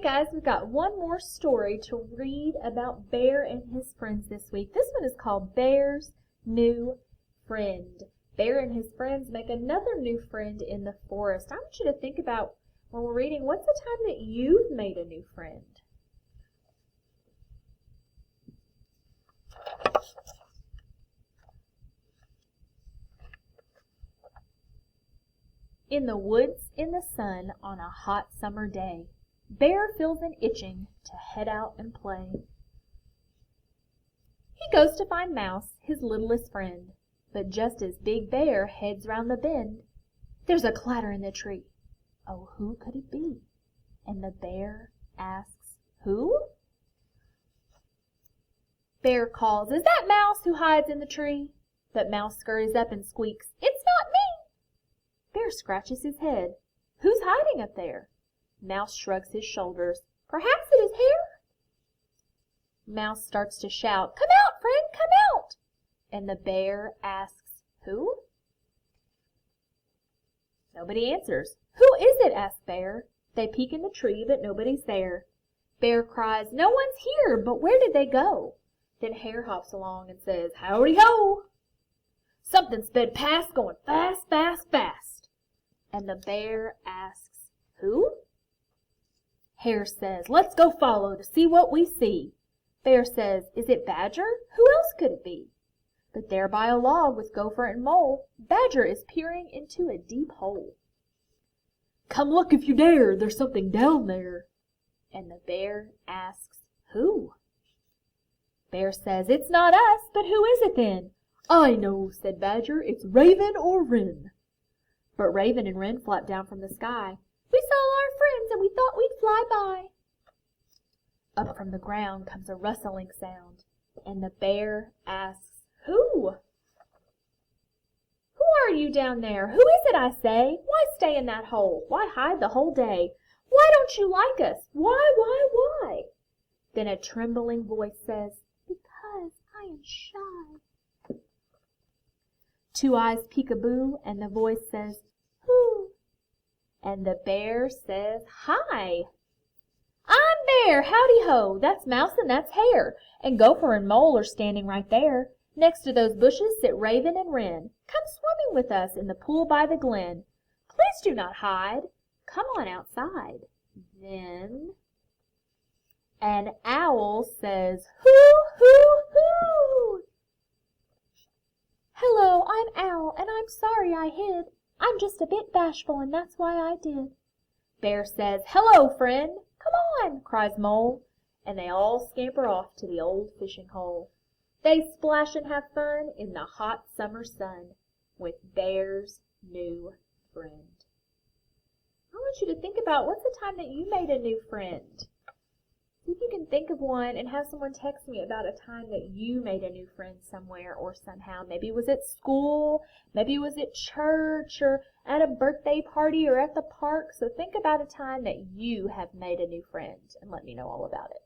Hey guys, we've got one more story to read about Bear and his friends this week. This one is called Bear's New Friend. Bear and his friends make another new friend in the forest. I want you to think about, when we're reading, what's the time that you've made a new friend? In the woods in the sun on a hot summer day, Bear feels an itching to head out and play. He goes to find Mouse, his littlest friend, but just as Big Bear heads round the bend, there's a clatter in the tree. Oh, who could it be? And the bear asks, who? Bear calls, is that Mouse who hides in the tree? But Mouse scurries up and squeaks, it's not me! Bear scratches his head. Who's hiding up there? Mouse shrugs his shoulders. Perhaps it is Hare? Mouse starts to shout, come out, friend, come out! And the bear asks, who? Nobody answers. Who is it? asks Bear. They peek in the tree, but nobody's there. Bear cries, no one's here, but where did they go? Then Hare hops along and says, howdy ho! Something sped past, going fast, fast, fast. And the bear asks, who? Hare says, let's go follow to see what we see. Bear says, is it Badger? Who else could it be? But there by a log with Gopher and Mole, Badger is peering into a deep hole. Come look if you dare, there's something down there. And the bear asks, who? Bear says, it's not us, but who is it then? I know, said Badger, it's Raven or Wren. But Raven and Wren flap down from the sky. We saw our friends and we thought we'd fly by. Up from the ground comes a rustling sound, and the bear asks, who? Who are you down there? Who is it, I say? Why stay in that hole? Why hide the whole day? Why don't you like us? Why? Then a trembling voice says, because I am shy. Two eyes peek-a-boo, and the voice says, who? And the bear says, hi. I'm Bear, howdy ho, that's Mouse and that's Hare, and Gopher and Mole are standing right there. Next to those bushes sit Raven and Wren. Come swimming with us in the pool by the glen. Please do not hide. Come on outside. Then an owl says, hoo! Hello, I'm Owl, and I'm sorry I hid. I'm just a bit bashful, and that's why I did. Bear says, hello, friend. Come on, cries Mole, and they all scamper off to the old fishing hole. They splash and have fun in the hot summer sun with Bear's new friend. I want you to think about, what's the time that you made a new friend? See if you can think of one and have someone text me about a time that you made a new friend somewhere or somehow. Maybe it was at school, maybe it was at church, or at a birthday party, or at the park. So think about a time that you have made a new friend and let me know all about it.